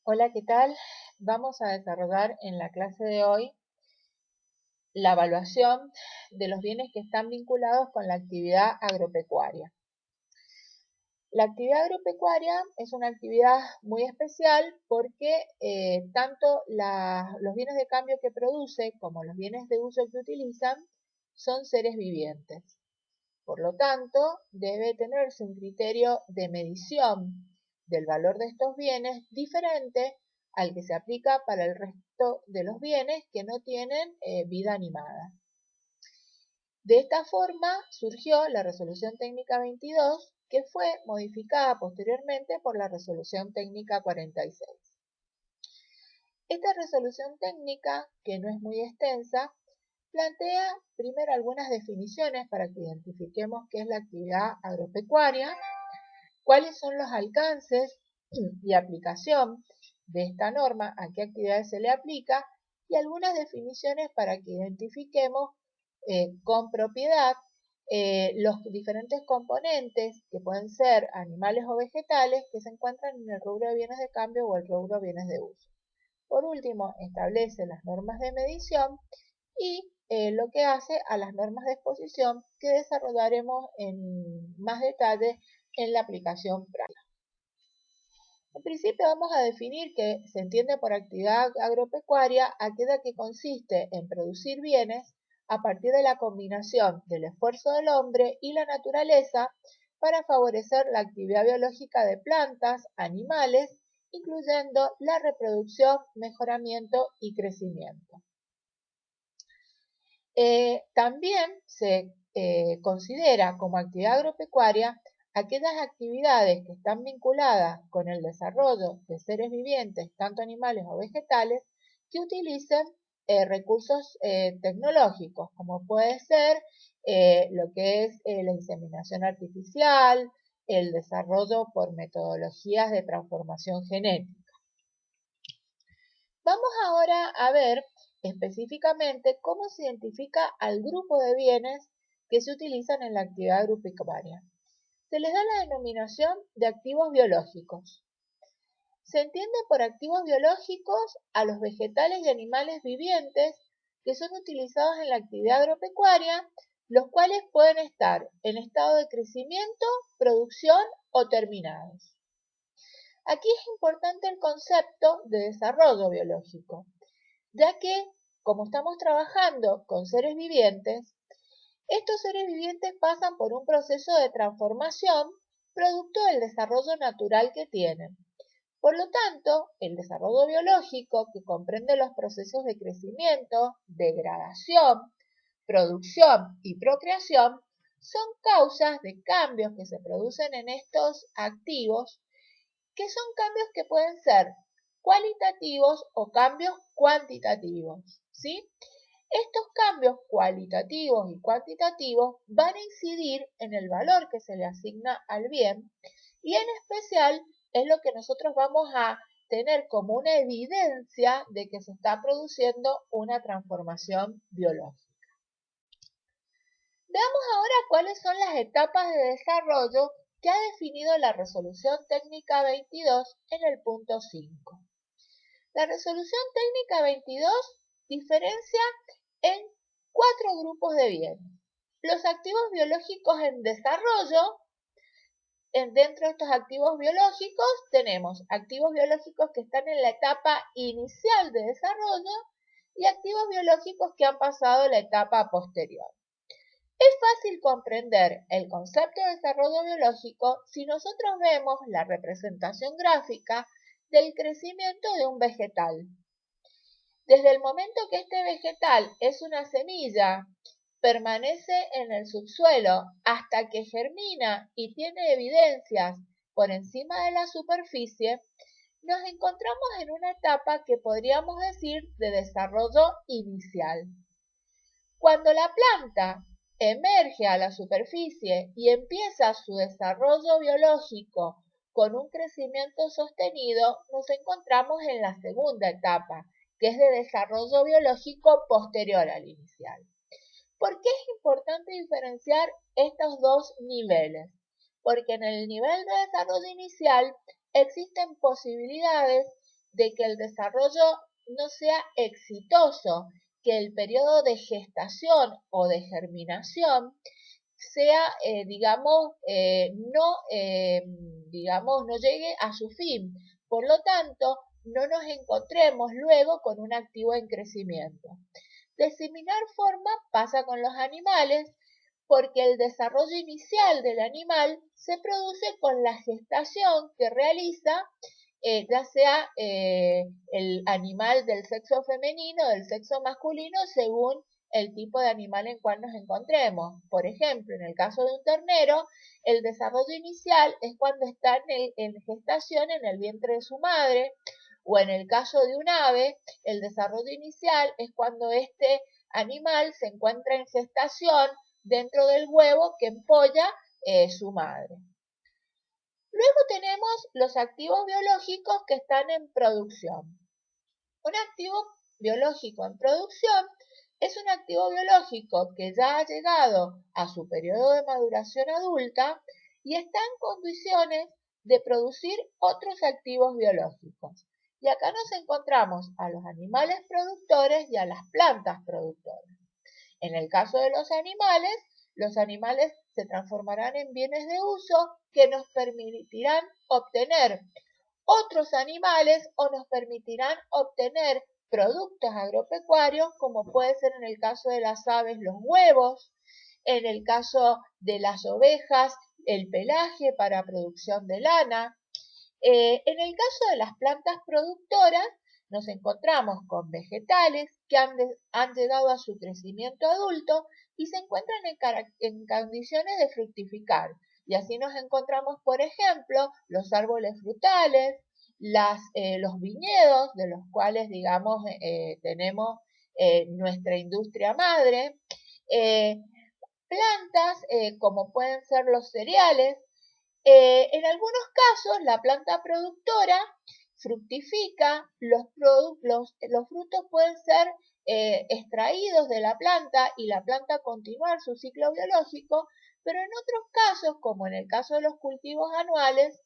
Hola, ¿qué tal? Vamos a desarrollar en la clase de hoy la evaluación de los bienes que están vinculados con la actividad agropecuaria. La actividad agropecuaria es una actividad muy especial porque tanto los bienes de cambio que produce como los bienes de uso que utilizan son seres vivientes. Por lo tanto, debe tenerse un criterio de medición del valor de estos bienes diferente al que se aplica para el resto de los bienes que no tienen vida animada. De esta forma surgió la Resolución Técnica 22, que fue modificada posteriormente por la Resolución Técnica 46. Esta resolución técnica, que no es muy extensa, plantea primero algunas definiciones para que identifiquemos qué es la actividad agropecuaria, cuáles son los alcances y aplicación de esta norma, a qué actividades se le aplica, y algunas definiciones para que identifiquemos con propiedad los diferentes componentes que pueden ser animales o vegetales que se encuentran en el rubro de bienes de cambio o el rubro de bienes de uso. Por último, establece las normas de medición y lo que hace a las normas de exposición que desarrollaremos en más detalle en la aplicación práctica. En principio vamos a definir que se entiende por actividad agropecuaria aquella que consiste en producir bienes a partir de la combinación del esfuerzo del hombre y la naturaleza para favorecer la actividad biológica de plantas, animales, incluyendo la reproducción, mejoramiento y crecimiento. También se considera como actividad agropecuaria aquellas actividades que están vinculadas con el desarrollo de seres vivientes, tanto animales o vegetales, que utilicen recursos tecnológicos, como puede ser lo que es la inseminación artificial, el desarrollo por metodologías de transformación genética. Vamos ahora a ver específicamente cómo se identifica al grupo de bienes que se utilizan en la actividad agropecuaria. Se les da la denominación de activos biológicos. Se entiende por activos biológicos a los vegetales y animales vivientes que son utilizados en la actividad agropecuaria, los cuales pueden estar en estado de crecimiento, producción o terminados. Aquí es importante el concepto de desarrollo biológico, ya que, como estamos trabajando con seres vivientes, estos seres vivientes pasan por un proceso de transformación producto del desarrollo natural que tienen. Por lo tanto, el desarrollo biológico, que comprende los procesos de crecimiento, degradación, producción y procreación, son causas de cambios que se producen en estos activos, que son cambios que pueden ser cualitativos o cambios cuantitativos, ¿sí? Estos cambios cualitativos y cuantitativos van a incidir en el valor que se le asigna al bien y en especial es lo que nosotros vamos a tener como una evidencia de que se está produciendo una transformación biológica. Veamos ahora cuáles son las etapas de desarrollo que ha definido la Resolución Técnica 22 en el punto 5. La Resolución Técnica 22 diferencia en 4 grupos de bienes. Los activos biológicos en desarrollo. Dentro de estos activos biológicos tenemos activos biológicos que están en la etapa inicial de desarrollo y activos biológicos que han pasado la etapa posterior. Es fácil comprender el concepto de desarrollo biológico si nosotros vemos la representación gráfica del crecimiento de un vegetal. Desde el momento que este vegetal es una semilla, permanece en el subsuelo hasta que germina y tiene evidencias por encima de la superficie, nos encontramos en una etapa que podríamos decir de desarrollo inicial. Cuando la planta emerge a la superficie y empieza su desarrollo biológico con un crecimiento sostenido, nos encontramos en la segunda etapa, que es de desarrollo biológico posterior al inicial. ¿Por qué es importante diferenciar estos dos niveles? Porque en el nivel de desarrollo inicial existen posibilidades de que el desarrollo no sea exitoso, que el periodo de gestación o de germinación sea, no llegue a su fin. Por lo tanto, no nos encontremos luego con un activo en crecimiento. De similar forma pasa con los animales, porque el desarrollo inicial del animal se produce con la gestación que realiza, ya sea el animal del sexo femenino o del sexo masculino, según el tipo de animal en cual nos encontremos. Por ejemplo, en el caso de un ternero, el desarrollo inicial es cuando está en gestación en el vientre de su madre, o en el caso de un ave, el desarrollo inicial es cuando este animal se encuentra en gestación dentro del huevo que empolla su madre. Luego tenemos los activos biológicos que están en producción. Un activo biológico en producción es un activo biológico que ya ha llegado a su periodo de maduración adulta y está en condiciones de producir otros activos biológicos. Y acá nos encontramos a los animales productores y a las plantas productoras. En el caso de los animales se transformarán en bienes de uso que nos permitirán obtener otros animales o nos permitirán obtener productos agropecuarios, como puede ser en el caso de las aves los huevos, en el caso de las ovejas el pelaje para producción de lana. En el caso de las plantas productoras nos encontramos con vegetales que han llegado a su crecimiento adulto y se encuentran en condiciones de fructificar. Y así nos encontramos, por ejemplo, los árboles frutales, los viñedos, de los cuales, tenemos nuestra industria madre, plantas como pueden ser los cereales. En algunos casos, la planta productora fructifica, los frutos pueden ser extraídos de la planta y la planta continuar su ciclo biológico, pero en otros casos, como en el caso de los cultivos anuales,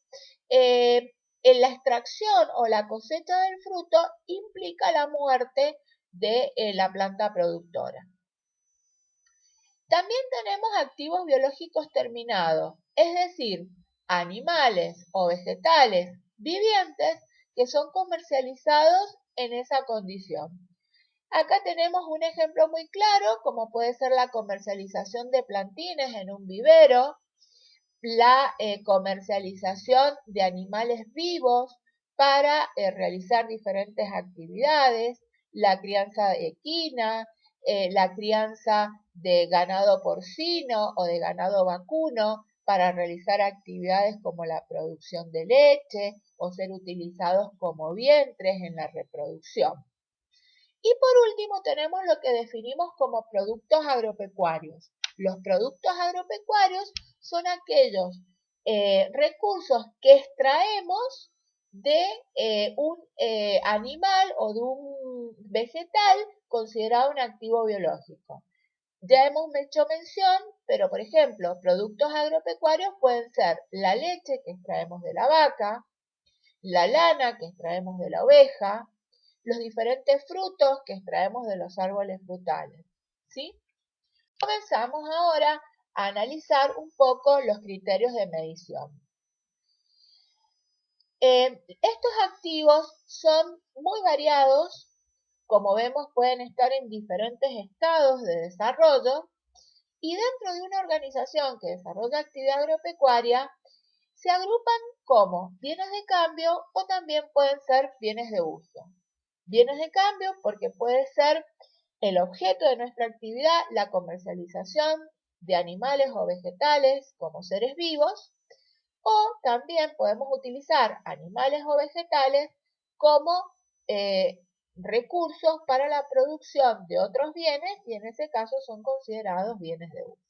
en la extracción o la cosecha del fruto implica la muerte de la planta productora. También tenemos activos biológicos terminados, es decir, animales o vegetales vivientes que son comercializados en esa condición. Acá tenemos un ejemplo muy claro, como puede ser la comercialización de plantines en un vivero, la comercialización de animales vivos para realizar diferentes actividades, la crianza equina, la crianza de ganado porcino o de ganado vacuno para realizar actividades como la producción de leche o ser utilizados como vientres en la reproducción. Y por último tenemos lo que definimos como productos agropecuarios. Los productos agropecuarios son aquellos recursos que extraemos de un animal o de un vegetal considerado un activo biológico. Ya hemos hecho mención, pero por ejemplo, productos agropecuarios pueden ser la leche que extraemos de la vaca, la lana que extraemos de la oveja, los diferentes frutos que extraemos de los árboles frutales, ¿sí? Comenzamos ahora a analizar un poco los criterios de medición. Estos activos son muy variados, como vemos pueden estar en diferentes estados de desarrollo y dentro de una organización que desarrolla actividad agropecuaria se agrupan como bienes de cambio o también pueden ser bienes de uso. Bienes de cambio porque puede ser el objeto de nuestra actividad, la comercialización de animales o vegetales como seres vivos, o también podemos utilizar animales o vegetales como recursos para la producción de otros bienes y en ese caso son considerados bienes de uso.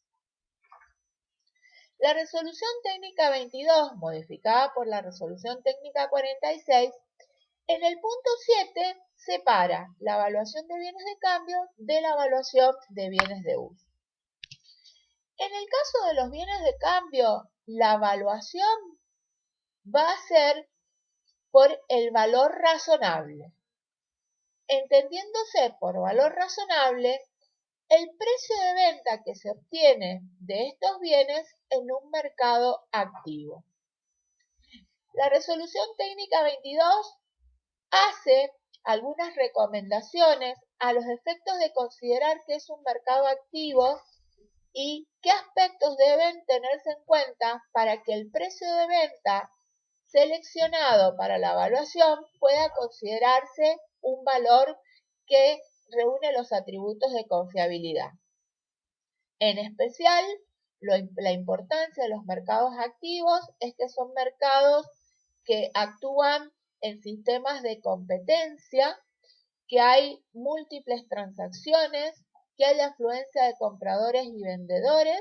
La resolución técnica 22, modificada por la resolución técnica 46, en el punto 7 separa la evaluación de bienes de cambio de la evaluación de bienes de uso. En el caso de los bienes de cambio, la evaluación va a ser por el valor razonable. Entendiéndose por valor razonable el precio de venta que se obtiene de estos bienes en un mercado activo. La resolución técnica 22 hace algunas recomendaciones a los efectos de considerar que es un mercado activo y qué aspectos deben tenerse en cuenta para que el precio de venta seleccionado para la evaluación pueda considerarse un valor que reúne los atributos de confiabilidad. En especial, la importancia de los mercados activos es que son mercados que actúan en sistemas de competencia, que hay múltiples transacciones, que hay afluencia de compradores y vendedores.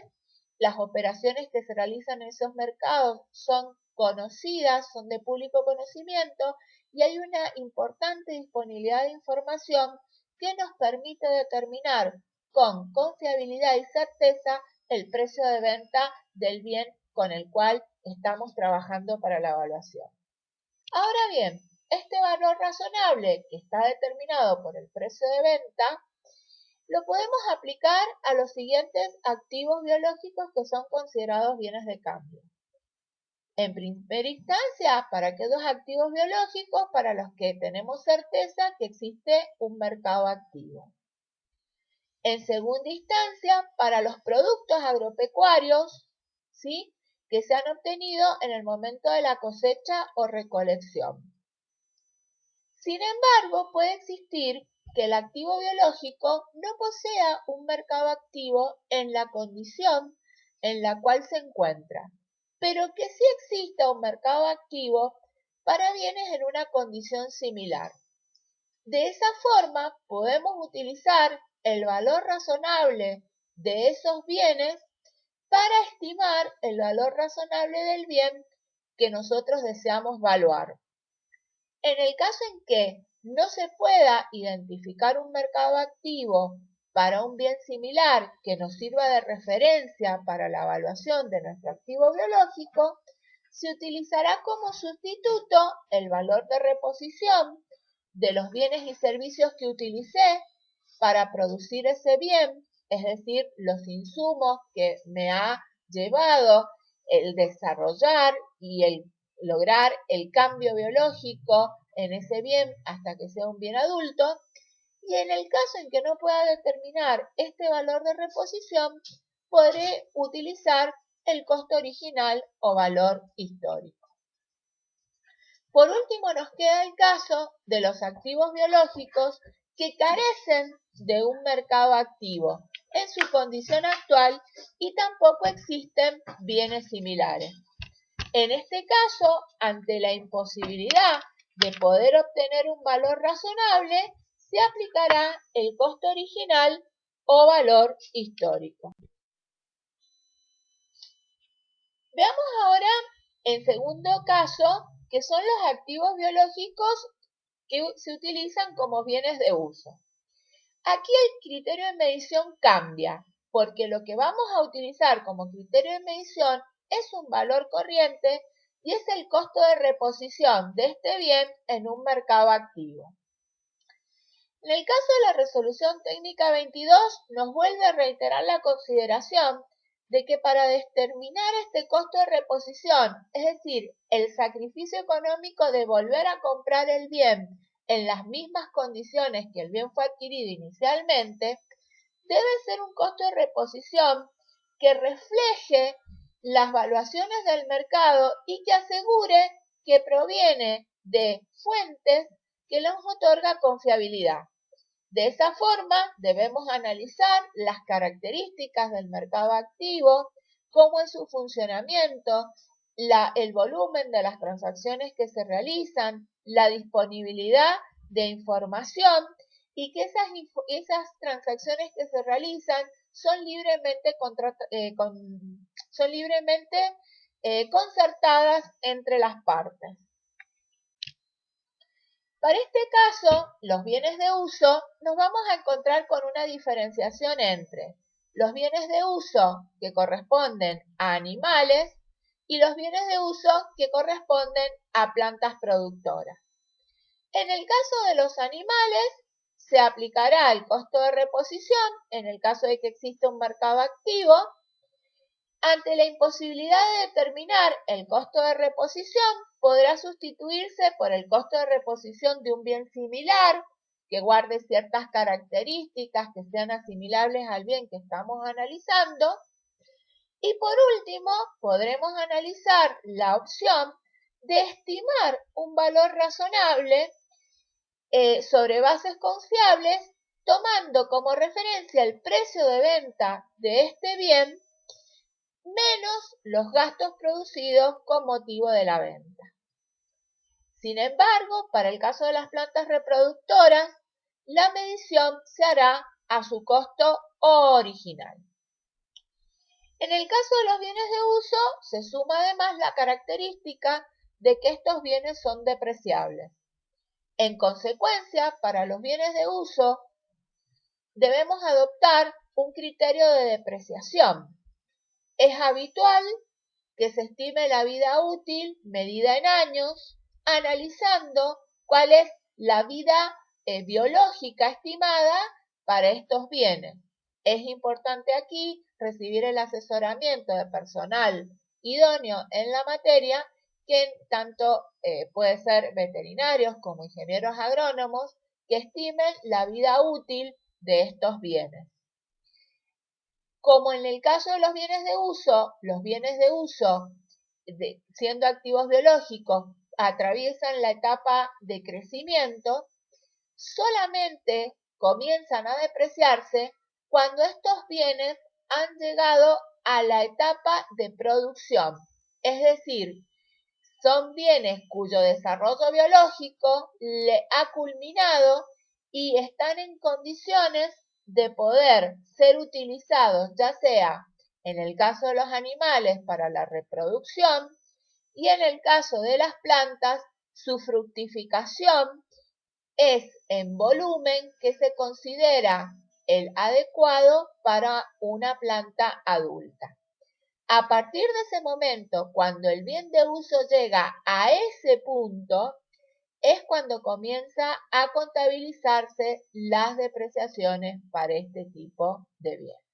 Las operaciones que se realizan en esos mercados son conocidas, son de público conocimiento y hay una importante disponibilidad de información que nos permite determinar con confiabilidad y certeza el precio de venta del bien con el cual estamos trabajando para la evaluación. Ahora bien, este valor razonable que está determinado por el precio de venta lo podemos aplicar a los siguientes activos biológicos que son considerados bienes de cambio. En primera instancia, para aquellos activos biológicos para los que tenemos certeza que existe un mercado activo. En segunda instancia, para los productos agropecuarios, ¿sí?, que se han obtenido en el momento de la cosecha o recolección. Sin embargo, puede existir que el activo biológico no posea un mercado activo en la condición en la cual se encuentra, pero que sí exista un mercado activo para bienes en una condición similar. De esa forma, podemos utilizar el valor razonable de esos bienes para estimar el valor razonable del bien que nosotros deseamos valuar. En el caso en que no se pueda identificar un mercado activo para un bien similar que nos sirva de referencia para la evaluación de nuestro activo biológico, se utilizará como sustituto el valor de reposición de los bienes y servicios que utilicé para producir ese bien, es decir, los insumos que me ha llevado el desarrollar y el lograr el cambio biológico en ese bien hasta que sea un bien adulto. Y en el caso en que no pueda determinar este valor de reposición, podré utilizar el costo original o valor histórico. Por último, nos queda el caso de los activos biológicos que carecen de un mercado activo en su condición actual y tampoco existen bienes similares. En este caso, ante la imposibilidad de poder obtener un valor razonable, se aplicará el costo original o valor histórico. Veamos ahora, en segundo caso, que son los activos biológicos que se utilizan como bienes de uso. Aquí el criterio de medición cambia, porque lo que vamos a utilizar como criterio de medición es un valor corriente y es el costo de reposición de este bien en un mercado activo. En el caso de la resolución técnica 22 nos vuelve a reiterar la consideración de que para determinar este costo de reposición, es decir, el sacrificio económico de volver a comprar el bien en las mismas condiciones que el bien fue adquirido inicialmente, debe ser un costo de reposición que refleje las valuaciones del mercado y que asegure que proviene de fuentes que nos otorga confiabilidad. De esa forma, debemos analizar las características del mercado activo, cómo es su funcionamiento, el volumen de las transacciones que se realizan, la disponibilidad de información y que esas transacciones que se realizan son libremente concertadas entre las partes. Para este caso, los bienes de uso, nos vamos a encontrar con una diferenciación entre los bienes de uso que corresponden a animales y los bienes de uso que corresponden a plantas productoras. En el caso de los animales, se aplicará el costo de reposición en el caso de que exista un mercado activo. Ante la imposibilidad de determinar el costo de reposición, podrá sustituirse por el costo de reposición de un bien similar, que guarde ciertas características que sean asimilables al bien que estamos analizando. Y por último, podremos analizar la opción de estimar un valor razonable sobre bases confiables, tomando como referencia el precio de venta de este bien menos los gastos producidos con motivo de la venta. Sin embargo, para el caso de las plantas reproductoras, la medición se hará a su costo original. En el caso de los bienes de uso, se suma además la característica de que estos bienes son depreciables. En consecuencia, para los bienes de uso, debemos adoptar un criterio de depreciación. Es habitual que se estime la vida útil medida en años, analizando cuál es la vida biológica estimada para estos bienes. Es importante aquí recibir el asesoramiento de personal idóneo en la materia, que tanto puede ser veterinarios como ingenieros agrónomos, que estimen la vida útil de estos bienes. Como en el caso de los bienes de uso, siendo activos biológicos, atraviesan la etapa de crecimiento, solamente comienzan a depreciarse cuando estos bienes han llegado a la etapa de producción. Es decir, son bienes cuyo desarrollo biológico le ha culminado y están en condiciones de poder ser utilizados, ya sea en el caso de los animales para la reproducción y en el caso de las plantas, su fructificación es en volumen que se considera el adecuado para una planta adulta. A partir de ese momento, cuando el bien de uso llega a ese punto, es cuando comienza a contabilizarse las depreciaciones para este tipo de bien.